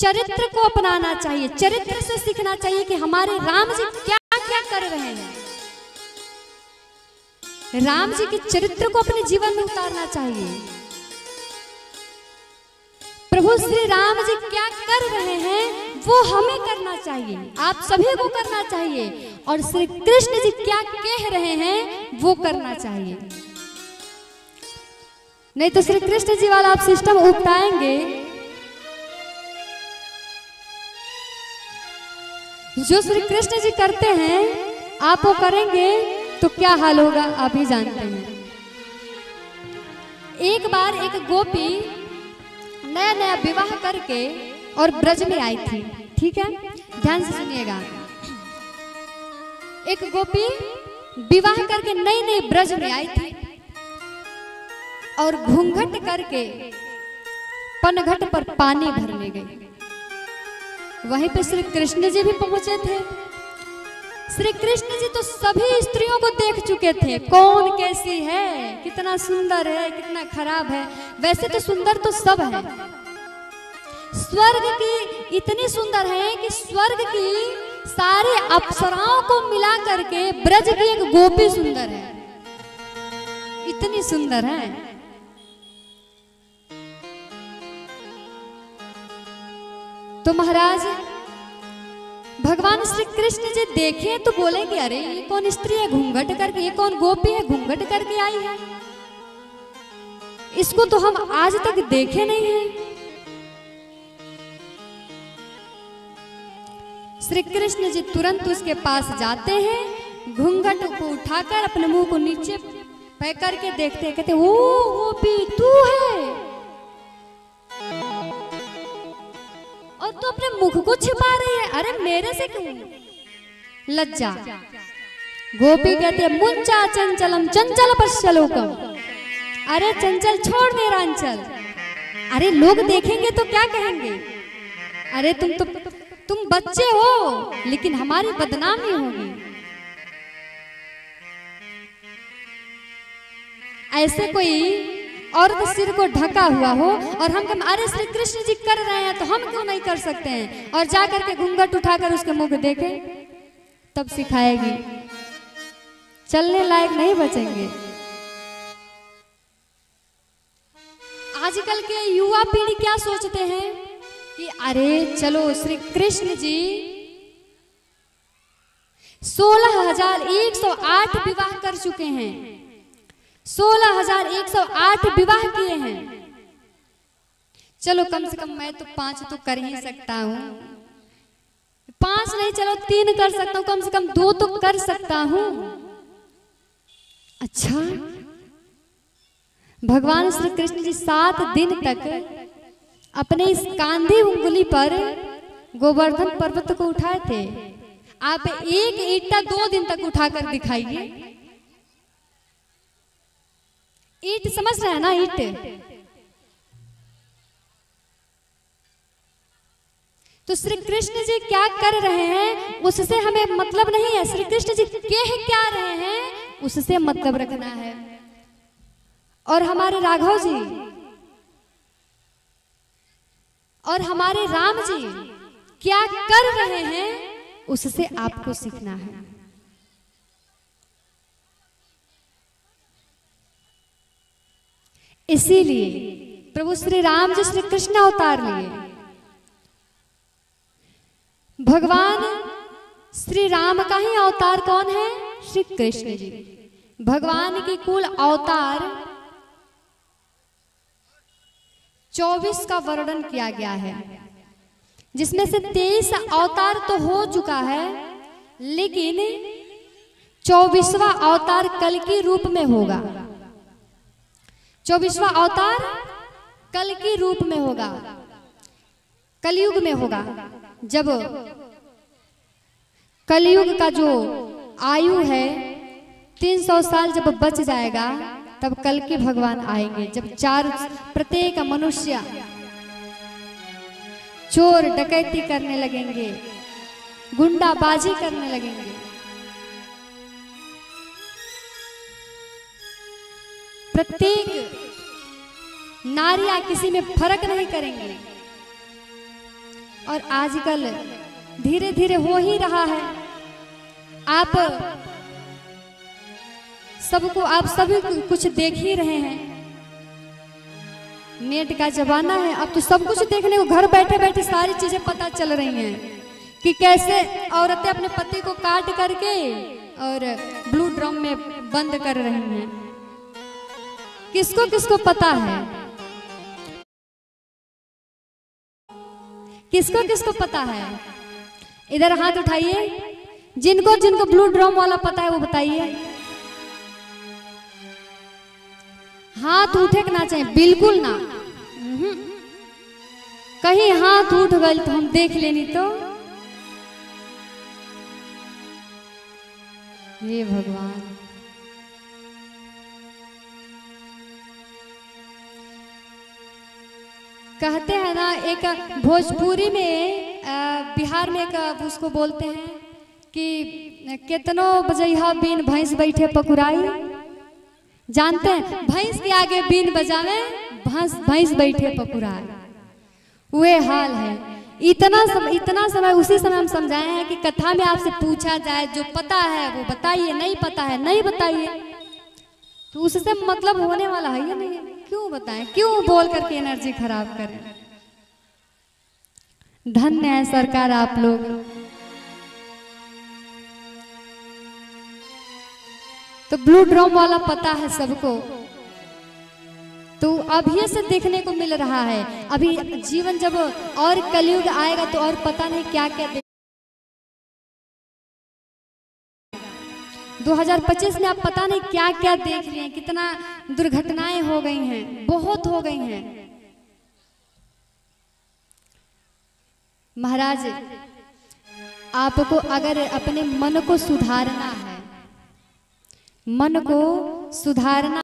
चरित्र को अपनाना चाहिए, चरित्र से सीखना चाहिए कि हमारे राम जी क्या क्या कर रहे हैं। राम जी के चरित्र को अपने जीवन में उतारना चाहिए। प्रभु श्री राम जी क्या कर रहे हैं वो हमें करना चाहिए, आप सभी को करना चाहिए, और श्री कृष्ण जी क्या कह रहे हैं वो करना चाहिए। नहीं तो श्री कृष्ण जी वाला आप सिस्टम उपटाएंगे, जो श्री कृष्ण जी करते हैं आप वो करेंगे तो क्या हाल होगा आप ही जानते हैं। एक बार एक गोपी नया नया विवाह करके और ब्रज में आई थी, ठीक है, ध्यान से सुनिएगा। एक गोपी विवाह करके नई नई ब्रज में आई थी और घूंघट करके पनघट पर पानी भरने गई। वहीं पे श्री कृष्ण जी भी पहुंचे थे। श्री कृष्ण जी तो सभी स्त्रियों को देख चुके थे, कौन कैसी है, कितना सुंदर है, कितना खराब है। वैसे तो सुंदर तो सब है, स्वर्ग की इतनी सुंदर है कि स्वर्ग की सारे अप्सराओं को मिला करके ब्रज की एक गोपी सुंदर है, इतनी सुंदर है। तो महाराज भगवान श्री कृष्ण जी देखे तो बोले कि अरे ये कौन स्त्री है घूंघट करके, ये कौन गोपी है घूंघट करके आई है, इसको तो हम आज तक देखे नहीं हैं। श्री कृष्ण जी तुरंत उसके पास जाते हैं, घूंघट को उठाकर अपने मुंह को नीचे पैर करके देखते हैं, कहते ओ गोपी तू है, और तू अपने मुख को छिपा रही है, अरे मेरे से क्यों लज्जा। गोपी कहती है मुंचा चंचलम चंचल पश्यलोकम, अरे चंचल छोड़ मेरा अंचल, अरे लोग देखेंगे तो क्या कहेंगे, अरे तुम बच्चे हो लेकिन हमारी बदनामी होगी। ऐसे कोई औरत सिर को ढका हुआ हो और हम कहें अरे श्री कृष्ण जी कर रहे हैं तो हम क्यों नहीं कर सकते हैं, और जाकर के घूंघट उठाकर उसके मुख देखे, तब सिखाएगी, चलने लायक नहीं बचेंगे। आजकल के युवा पीढ़ी क्या सोचते हैं कि अरे चलो श्री कृष्ण जी 16,108 विवाह कर चुके हैं, 16,108 विवाह किए हैं, चलो कम से कम मैं तो 5 तो कर ही सकता हूँ, 5 नहीं चलो 3 कर सकता हूँ, कम से कम 2 तो कर सकता हूँ। अच्छा, भगवान श्री कृष्ण जी 7 दिन तक अपने इस कांधी उंगली पर गोवर्धन पर्वत को उठाए थे। आप एक ईंटा 2 दिन तक उठाकर दिखाइए। ईंट समझ रहे हैं ना, ईंट। तो श्री कृष्ण जी क्या कर रहे हैं उससे हमें मतलब नहीं है, श्री कृष्ण जी कह क्या रहे हैं उससे मतलब रखना है। और हमारे राघव जी और हमारे राम जी क्या कर रहे हैं उससे आपको सीखना है। इसीलिए प्रभु श्री राम जी श्री कृष्ण अवतार लिए। भगवान श्री राम का ही अवतार कौन है? श्री कृष्ण जी। भगवान की कुल अवतार 24 का वर्णन किया गया है, जिसमें से 23 अवतार तो हो चुका है, लेकिन 24वां अवतार कल की रूप में होगा। 24वां अवतार कल की रूप में होगा, कलयुग में होगा। जब कलयुग का जो आयु है 300 साल जब बच जाएगा, तब कल के भगवान आएंगे। जब प्रत्येक मनुष्य चोर डकैती करने लगेंगे, गुंडाबाजी करने लगेंगे, प्रत्येक नारियां किसी में फर्क नहीं करेंगे, और आजकल धीरे धीरे हो ही रहा है। आप सभी कुछ देख ही रहे हैं। नेट का जमाना है, अब तो सब कुछ देखने को घर बैठे बैठे सारी चीजें पता चल रही हैं कि कैसे औरतें अपने पति को काट करके और ब्लू ड्रम में बंद कर रही हैं। किसको किसको पता है? किसको किसको पता है? इधर हाथ उठाइए। जिनको जिनको ब्लू ड्रम वाला पता है वो बताइए। हाथ उठे के ना चाहिए, बिल्कुल ना। कहीं हाथ उठ गए तो हम देख लेनी तो। हे भगवान, कहते हैं ना, एक भोजपुरी में बिहार में एक उसको बोलते हैं कि कितनो बजैहा बीन भैंस बैठे पकुराई। जानते हैं, भैंस के आगे बीन बजावे भैंस बैठे पकुराई। वे हाल है। इतना समय उसी समय हम समझाए हैं कि कथा में आपसे पूछा जाए, जो पता है वो बताइए, नहीं पता है नहीं बताइए, तो उससे मतलब होने वाला है या नहीं? क्यों बताएं, क्यों बोल करके एनर्जी खराब करें? धन्य है सरकार आप लोग। तो ब्लू ड्रम वाला पता है सबको, तो अभी से देखने को मिल रहा है। अभी जीवन जब और कलयुग आएगा तो और पता नहीं क्या क्या 2025 में आप पता नहीं क्या क्या देख रहे हैं। कितना दुर्घटनाएं हो गई हैं, बहुत हो गई हैं। महाराज, आपको अगर अपने मन को सुधारना है, मन को सुधारना